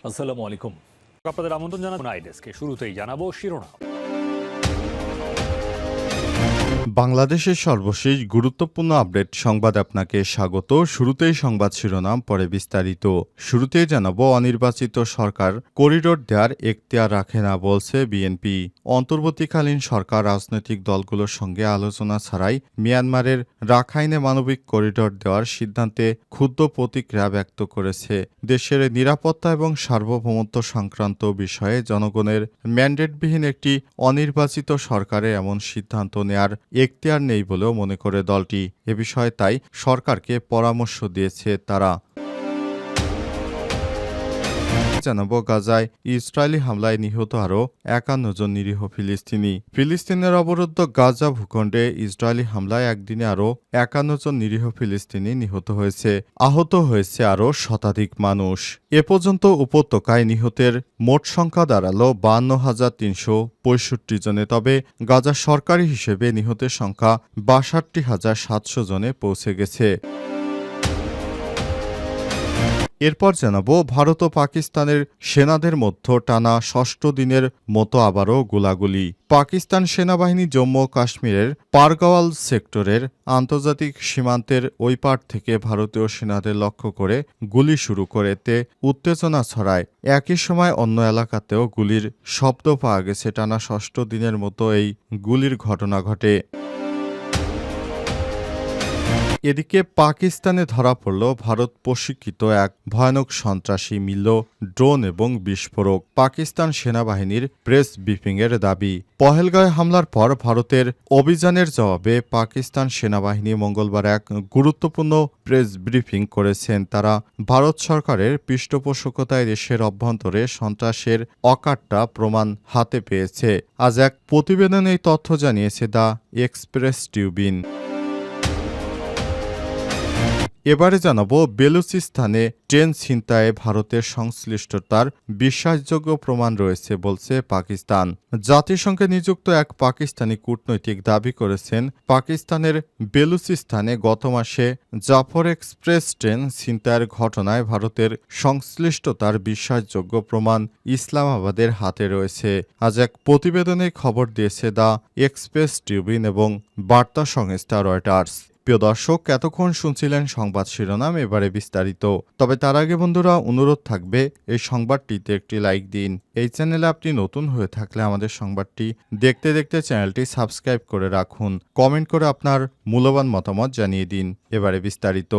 আসসালামু আলাইকুম। আপনাদের আমন্ত্রণ জানাবো আইডেস্কে। শুরুতেই জানাবো শিরোনাম। বাংলাদেশের সর্বশেষ গুরুত্বপূর্ণ আপডেট সংবাদ আপনাকে স্বাগত। শুরুতেই সংবাদ শিরোনাম, পরে বিস্তারিত। শুরুতেই জানাবো অনির্বাচিত সরকার করিডোর দেওয়ার এখতিয়ার রাখে না বলছে বিএনপি। অন্তর্বর্তীকালীন সরকার রাজনৈতিক দলগুলোর সঙ্গে আলোচনা ছাড়াই মিয়ানমারের রাখাইনে মানবিক করিডোর দেওয়ার সিদ্ধান্তে ক্ষুব্ধ প্রতিক্রিয়া ব্যক্ত করেছে। দেশের নিরাপত্তা এবং সার্বভৌমত্ব সংক্রান্ত বিষয়ে জনগণের ম্যান্ডেটবিহীন একটি অনির্বাচিত সরকারের এমন সিদ্ধান্ত নেয়ার এখতিয়ার নেই বলেও মনে করে দলটি। এ বিষয়ে তাই সরকারকে পরামর্শ দিয়েছে তারা। জানাবো গাজায় ইসরায়েলি হামলায় নিহত আরও ৫১ জন নিরীহ ফিলিস্তিনি। ফিলিস্তিনের অবরুদ্ধ গাজা ভূখণ্ডে ইসরায়েলি হামলায় একদিনে আরও ৫১ জন নিরীহ ফিলিস্তিনি নিহত হয়েছে। আহত হয়েছে আরও শতাধিক মানুষ। এ পর্যন্ত উপত্যকায় নিহতের মোট সংখ্যা দাঁড়ালো ৫২,৩৬৫ জনে। তবে গাজা সরকারি হিসেবে নিহতের সংখ্যা ৬২,৭০০ জনে পৌঁছে গেছে। এরপর জানাবো ভারত ও পাকিস্তানের সেনাদের মধ্যে টানা ষষ্ঠ দিনের মতো আবারও গোলাগুলি। পাকিস্তান সেনাবাহিনী জম্মু ও কাশ্মীরের পারগাওয়াল সেক্টরের আন্তর্জাতিক সীমান্তের ওই পার থেকে ভারতীয় সেনাদের লক্ষ্য করে গুলি শুরু করে এতে উত্তেজনা ছড়ায়। একই সময় অন্য এলাকাতেও গুলির শব্দ পাওয়া গেছে। টানা ষষ্ঠ দিনের মতো এই গুলির ঘটনা ঘটে। এদিকে পাকিস্তানে ধরা পড়ল ভারত প্রশিক্ষিত এক ভয়ানক সন্ত্রাসী, মিলল ড্রোন এবং বিস্ফোরক। পাকিস্তান সেনাবাহিনীর প্রেস ব্রিফিংয়ের দাবি, পহেলগাঁওয়ে হামলার পর ভারতের অভিযানের জবাবে পাকিস্তান সেনাবাহিনী মঙ্গলবার এক গুরুত্বপূর্ণ প্রেস ব্রিফিং করেছেন। তারা ভারত সরকারের পৃষ্ঠপোষকতায় দেশের অভ্যন্তরে সন্ত্রাসের অকাট্য প্রমাণ হাতে পেয়েছে। আজ এক প্রতিবেদনে এই তথ্য জানিয়েছে দ্য এক্সপ্রেস ট্রিবিউন। এবারে জানাবো বেলুচিস্তানে ট্রেন ছিনতাইয়ে ভারতের সংশ্লিষ্টতার বিশ্বাসযোগ্য প্রমাণ রয়েছে বলছে পাকিস্তান। জাতিসংঘে নিযুক্ত এক পাকিস্তানি কূটনৈতিক দাবি করেছেন পাকিস্তানের বেলুচিস্তানে গত মাসে জাফর এক্সপ্রেস ট্রেন ছিনতাইয়ের ঘটনায় ভারতের সংশ্লিষ্টতার বিশ্বাসযোগ্য প্রমাণ ইসলামাবাদের হাতে রয়েছে। আজ এক প্রতিবেদনে খবর দিয়েছে দ্য এক্সপ্রেস ট্রিবিউন এবং বার্তা সংস্থা রয়টার্স। প্রিয় দর্শক, এতক্ষণ শুনছিলেন সংবাদ শিরোনাম, এবারে বিস্তারিত। তবে তার আগে বন্ধুরা, অনুরোধ থাকবে এই সংবাদটিতে একটি লাইক দিন। এই চ্যানেলে আপনি নতুন হয়ে থাকলে আমাদের সংবাদটি দেখতে দেখতে চ্যানেলটি সাবস্ক্রাইব করে রাখুন। কমেন্ট করে আপনার মূল্যবান মতামত জানিয়ে দিন। এবারে বিস্তারিত।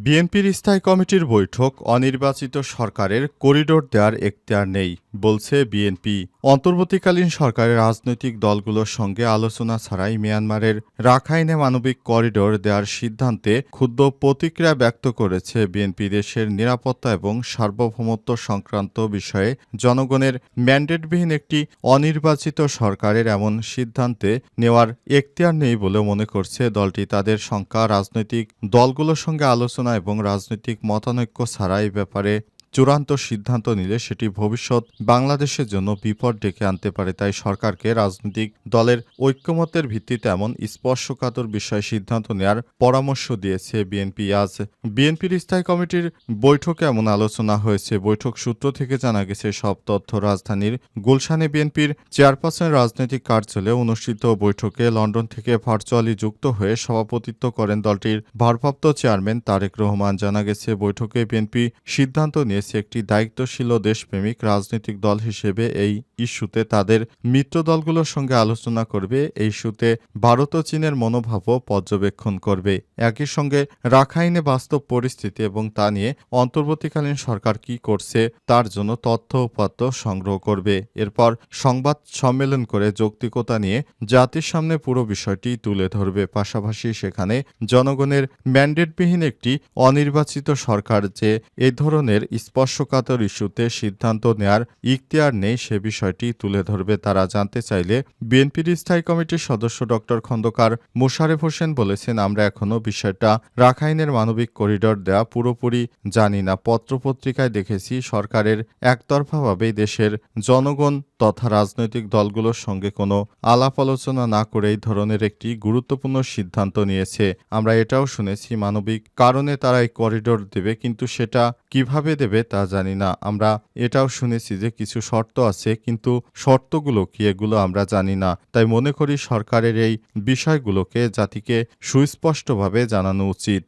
বিএনপির স্থায়ী কমিটির বৈঠক, অনির্বাচিত সরকারের করিডোর দেওয়ার এখতিয়ার নেই বলছে বিএনপি। অন্তর্বর্তীকালীন সরকারের রাজনৈতিক দলগুলোর সঙ্গে আলোচনা ছাড়াই মিয়ানমারের রাখাইনে মানবিক করিডোর দেওয়ার সিদ্ধান্তে ক্ষুব্ধ প্রতিক্রিয়া ব্যক্ত করেছে বিএনপি। দেশের নিরাপত্তা এবং সার্বভৌমত্ব সংক্রান্ত বিষয়ে জনগণের ম্যান্ডেটবিহীন একটি অনির্বাচিত সরকারের এমন সিদ্ধান্তে নেওয়ার এখতিয়ার নেই বলে মনে করছে দলটি। তাদের সংখ্যা রাজনৈতিক দলগুলোর সঙ্গে আলোচনা এবং রাজনৈতিক মতানৈক্য ছাড়া এই ব্যাপারে চূড়ান্ত সিদ্ধান্ত নিলে সেটি ভবিষ্যৎ বাংলাদেশের জন্য বিপদ ডেকে আনতে পারে। তাই সরকারকে রাজনৈতিক দলের ঐক্যমত্যের ভিত্তিতে এমন স্পর্শকাতর বিষয়ে সিদ্ধান্ত নেওয়ার পরামর্শ দিয়েছে বিএনপি। আজ বিএনপির স্থায়ী কমিটির বৈঠকে এমন আলোচনা হয়েছে। বৈঠক সূত্র থেকে জানা গেছে, সব তথ্য রাজধানীর গুলশানে বিএনপির চেয়ারপারসনের রাজনৈতিক কার্যালয়ে অনুষ্ঠিত বৈঠকে লন্ডন থেকে ভার্চুয়ালি যুক্ত হয়ে সভাপতিত্ব করেন দলটির ভারপ্রাপ্ত চেয়ারম্যান তারেক রহমান। জানা গেছে, বৈঠকে বিএনপি সিদ্ধান্ত নিয়েছে একটি দায়িত্বশীল ও দেশপ্রেমিক রাজনৈতিক দল হিসেবে এই ইস্যুতে তাদের মিত্র দলগুলোর সঙ্গে আলোচনা করবে। এই ইস্যুতে ভারত ও চীনের মনোভাবও পর্যবেক্ষণ করবে। একই সঙ্গে রাখাইনে বাস্তব পরিস্থিতি এবং তা নিয়ে অন্তর্বর্তীকালীন সরকার কি করছে তার জন্য তথ্য উপাত্ত সংগ্রহ করবে। এরপর সংবাদ সম্মেলন করে যৌক্তিকতা নিয়ে জাতির সামনে পুরো বিষয়টি তুলে ধরবে। পাশাপাশি সেখানে জনগণের ম্যান্ডেটবিহীন একটি অনির্বাচিত সরকার যে এই ধরনের স্পর্শকাতর ইস্যুতে সিদ্ধান্ত নেয়ার ইখতিয়ার নেই সে বিষয়টি তুলে ধরবে তারা। জানতে চাইলে বিএনপির স্থায়ী কমিটির সদস্য ড খন্দকার মোশারেফ হোসেন বলেছেন, আমরা এখনো বিষয়টা রাখাইনের মানবিক করিডোর দেয়া পুরোপুরি জানি না। পত্রপত্রিকায় দেখেছি সরকারের একতরফাভাবেই দেশের জনগণ তথা রাজনৈতিক দলগুলোর সঙ্গে কোনো আলাপ আলোচনা না করে এই ধরনের একটি গুরুত্বপূর্ণ সিদ্ধান্ত নিয়েছে। আমরা এটাও শুনেছি মানবিক কারণে তারা এই করিডোর দেবে, কিন্তু সেটা কিভাবে দেবে তা জানি না। আমরা এটাও শুনেছি যে কিছু শর্ত আছে, কিন্তু শর্তগুলো কি এগুলো আমরা জানি না। তাই মনে করি সরকারের এই বিষয়গুলোকে জাতিকে সুস্পষ্টভাবে জানানো উচিত।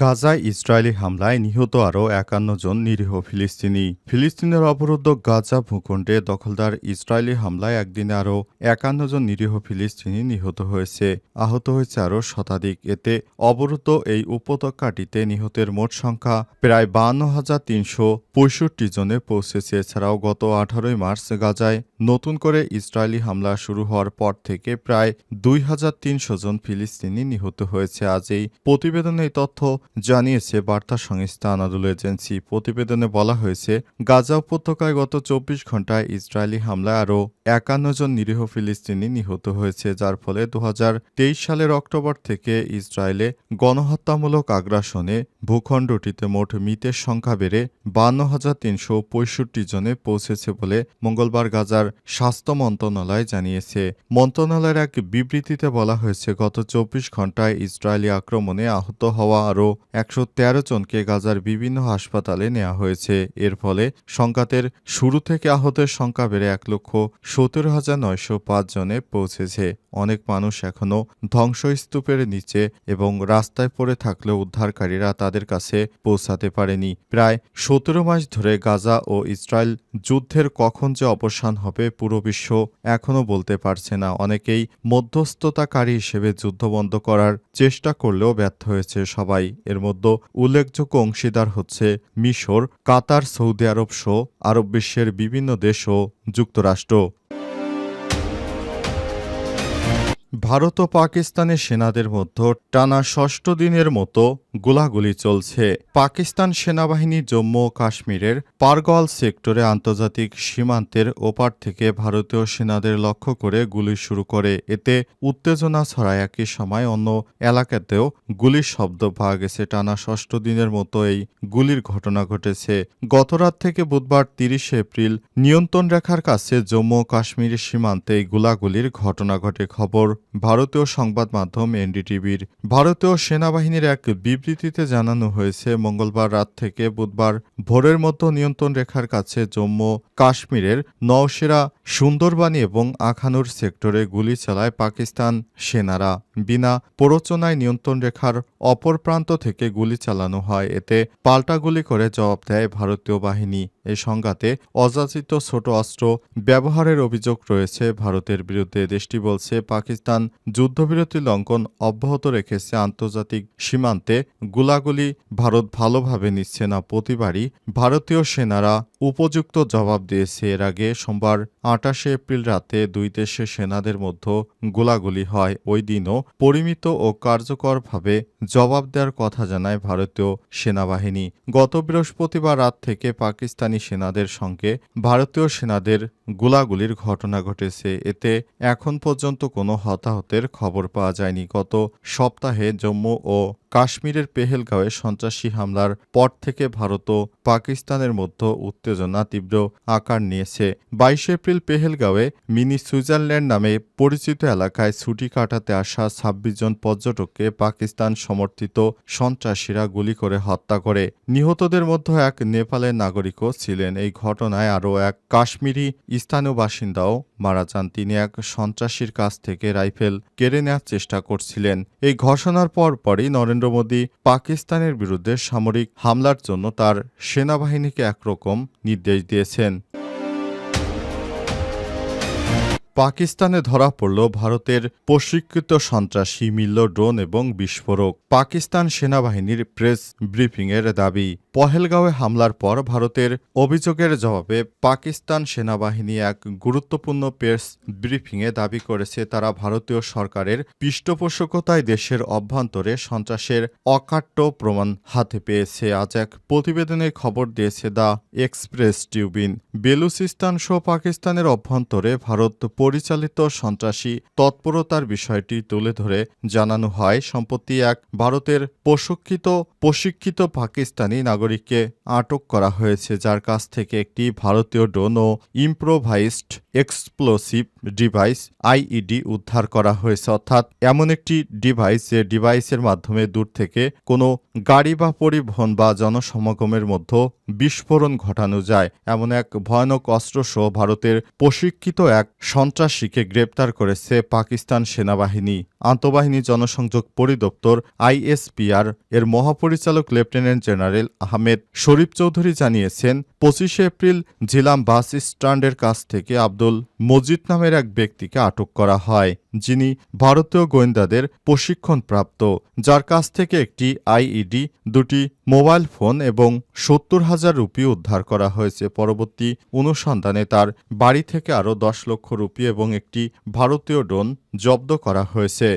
গাজায় ইসরায়েলি হামলায় নিহত আরও ৫১ জন নিরীহ ফিলিস্তিনি। ফিলিস্তিনের অবরুদ্ধ গাজা ভূখণ্ডে দখলদার ইসরায়েলি হামলায় একদিনে আরও ৫১ জন নিরীহ ফিলিস্তিনি নিহত হয়েছে। আহত হয়েছে আরও শতাধিক। এতে অবরুদ্ধ এই উপত্যকাটিতে নিহতের মোট সংখ্যা প্রায় ৫২,৩৬৫ জনে পৌঁছেছে। এছাড়াও গত ১৮ মার্চ গাজায় নতুন করে ইসরায়েলি হামলা শুরু হওয়ার পর থেকে প্রায় ২,৩০০ জন ফিলিস্তিনি নিহত হয়েছে। আজ এই প্রতিবেদনে এই তথ্য জানিয়েছে বার্তা সংস্থা আনাদুল এজেন্সি। প্রতিবেদনে বলা হয়েছে, গাজা উপত্যকায় গত ২৪ ঘণ্টায় ইসরায়েলি হামলায় আরও ৫১ জন নিরীহ ফিলিস্তিনি নিহত হয়েছে, যার ফলে ২০২৩ সালের অক্টোবর থেকে ইসরায়েলে গণহত্যামূলক আগ্রাসনে ভূখণ্ডটিতে মোট মৃতের সংখ্যা বেড়ে ৫২,৩৬৫ জনে পৌঁছেছে বলে মঙ্গলবার গাজার স্বাস্থ্য মন্ত্রণালয় জানিয়েছে। মন্ত্রণালয়ের এক বিবৃতিতে বলা হয়েছে, গত ২৪ ঘণ্টায় ইসরায়েলি আক্রমণে আহত হওয়া আরও ১১৩ জনকে গাজার বিভিন্ন হাসপাতালে নেওয়া হয়েছে। এর ফলে সংঘাতের শুরু থেকে আহতের সংখ্যা বেড়ে ১,১৭,৯০৫ জনে পৌঁছেছে। অনেক মানুষ এখনও ধ্বংসস্তূপের নিচে এবং রাস্তায় পড়ে থাকলেও উদ্ধারকারীরা তাদের কাছে পৌঁছাতে পারেনি। প্রায় ১৭ মাস ধরে গাজা ও ইসরায়েল যুদ্ধের কখন যে অবসান হবে পুরো বিশ্ব এখনও বলতে পারছে না। অনেকেই মধ্যস্থতাকারী হিসেবে যুদ্ধ বন্ধ করার চেষ্টা করলেও ব্যর্থ হয়েছে সবাই। এর মধ্যে উল্লেখযোগ্য অংশীদার হচ্ছে মিশর, কাতার, সৌদি আরব সহ আরব বিশ্বের বিভিন্ন দেশ ও যুক্তরাষ্ট্র। ভারত ও পাকিস্তানের সেনাদের মধ্যে টানা ৬ষ্ঠ দিনের মতো গোলাগুলি চলছে। পাকিস্তান সেনাবাহিনী জম্মু ও কাশ্মীরের পারগল সেক্টরে আন্তর্জাতিক সীমান্তের ওপার থেকে ভারতীয় সেনাদের লক্ষ্য করে গুলি শুরু করে। এতে উত্তেজনা ছড়ায়। একই সময় অন্য এলাকাতেও গুলির শব্দ পাওয়া গেছে। টানা ৬ষ্ঠ দিনের মতো এই গুলির ঘটনা ঘটেছে। গতরাত থেকে বুধবার ৩০ এপ্রিল নিয়ন্ত্রণ রেখার কাছে জম্মু ও কাশ্মীরের সীমান্তে এই গোলাগুলির ঘটনা ঘটে। খবর ভারতীয় সংবাদ মাধ্যম এনডিটিভির। ভারতীয় সেনাবাহিনীর এক বিবৃতিতে জানানো হয়েছে, মঙ্গলবার রাত থেকে বুধবার ভোরের মধ্যে নিয়ন্ত্রণ রেখার কাছে জম্মু কাশ্মীরের নওশেরা, সুন্দরবানি এবং আখানুর সেক্টরে গুলি চালায় পাকিস্তান সেনারা। বিনা প্ররোচনায় নিয়ন্ত্রণ রেখার অপর প্রান্ত থেকে গুলি চালানো হয়। এতে পাল্টা গুলি করে জবাব দেয় ভারতীয় বাহিনী। এই সংঘাতে অযাচিত ছোট অস্ত্র ব্যবহারের অভিযোগ রয়েছে ভারতের বিরুদ্ধে। দেশটি বলছে, পাকিস্তান যুদ্ধবিরতি লঙ্ঘন অব্যাহত রেখেছে। আন্তর্জাতিক সীমান্তে গোলাগুলি ভারত ভালোভাবে নিচ্ছে না। প্রতিবারই ভারতীয় সেনারা উপযুক্ত জবাব দিয়েছে। এর আগে সোমবার ২৮ এপ্রিল রাতে দুই দেশের সেনাদের মধ্যে গোলাগুলি হয়। ওই দিনও পরিমিত ও কার্যকরভাবে জবাব দেওয়ার কথা জানায় ভারতীয় সেনাবাহিনী। গত বৃহস্পতিবার রাত থেকে পাকিস্তানি সেনাদের সঙ্গে ভারতীয় সেনাদের গোলাগুলির ঘটনা ঘটেছে। এতে এখন পর্যন্ত কোনো হতাহতের খবর পাওয়া যায়নি। গত সপ্তাহে জম্মু ও কাশ্মীরের পেহেলগাঁওয়ে সন্ত্রাসী হামলার পর থেকে ভারত ও পাকিস্তানের মধ্যে উত্তেজনা তীব্র আকার নিয়েছে। ২২ এপ্রিল পেহেলগাঁওয়ে মিনি সুইজারল্যান্ড নামে পরিচিত এলাকায় ছুটি কাটাতে আসা ২৬ জন পর্যটককে পাকিস্তান সমর্থিত সন্ত্রাসীরা গুলি করে হত্যা করে। নিহতদের মধ্যে এক নেপালের নাগরিকও ছিলেন। এই ঘটনায় আরও এক কাশ্মীরি স্থানীয় বাসিন্দাও মারা যান। তিনি এক সন্ত্রাসীর কাছ থেকে রাইফেল কেড়ে নেওয়ার চেষ্টা করছিলেন। এই ঘোষণার পরপরই নরেন্দ্র মোদী পাকিস্তানের বিরুদ্ধে সামরিক হামলার জন্য তার সেনাবাহিনীকে একরকম নির্দেশ দিয়েছেন। পাকিস্তানে ধরা পড়ল ভারতের প্রশিক্ষিত সন্ত্রাসী মিলল ড্রোন এবং বিস্ফোরক। পাকিস্তান সেনাবাহিনীর প্রেস ব্রিফিংয়ের দাবি, পহেলগাঁওয়ে হামলার পর ভারতের অভিযোগের জবাবে পাকিস্তান সেনাবাহিনী এক গুরুত্বপূর্ণ প্রেস ব্রিফিংয়ে দাবি করেছে তারা ভারতীয় সরকারের পৃষ্ঠপোষকতায় দেশের অভ্যন্তরে সন্ত্রাসের অকাট্য প্রমাণ হাতে পেয়েছে। আজ এক প্রতিবেদনে খবর দিয়েছে দ্য এক্সপ্রেস ট্রিবিউন। বেলুচিস্তান সহ পাকিস্তানের অভ্যন্তরে ভারত পরিচালিত সন্ত্রাসী তৎপরতার বিষয়টি তুলে ধরে জানানো হয়, সম্প্রতি এক ভারতের প্রশিক্ষিত পাকিস্তানি নাগরিককে আটক করা হয়েছে, যার কাছ থেকে একটি ভারতীয় ড্রোন ও ইম্প্রোভাইজড এক্সপ্লোসিভ ডিভাইস আইইডি উদ্ধার করা হয়েছে। অর্থাৎ এমন একটি ডিভাইস যে ডিভাইসের মাধ্যমে দূর থেকে কোনো গাড়ি বা পরিবহন বা জনসমাগমের মধ্যে বিস্ফোরণ ঘটানো যায় এমন এক ভয়ানক অস্ত্রসহ ভারতের প্রশিক্ষিত এক সন্ত্রাসীকে গ্রেপ্তার করেছে পাকিস্তান সেনাবাহিনী। আন্তঃবাহিনী জনসংযোগ পরিদপ্তর আইএসপিআর এর মহাপরিচালক লেফটেন্যান্ট জেনারেল আহমেদ শরীফ চৌধুরী জানিয়েছেন, 25 এপ্রিল ঝিলাম বাস স্ট্যান্ডের কাছ থেকে আব্দুল মজিদ নামের এক ব্যক্তিকে আটক করা হয়, যিনি ভারতীয় গোয়েন্দাদের প্রশিক্ষণপ্রাপ্ত, যার কাছ থেকে একটি আইইডি, দুটি মোবাইল ফোন এবং 70,000 রুপি উদ্ধার করা হয়েছে। পরবর্তী অনুসন্ধানে তার বাড়ি থেকে আরও 10 লক্ষ রুপি এবং একটি ভারতীয় ড্রোন জব্দ করা হয়েছে।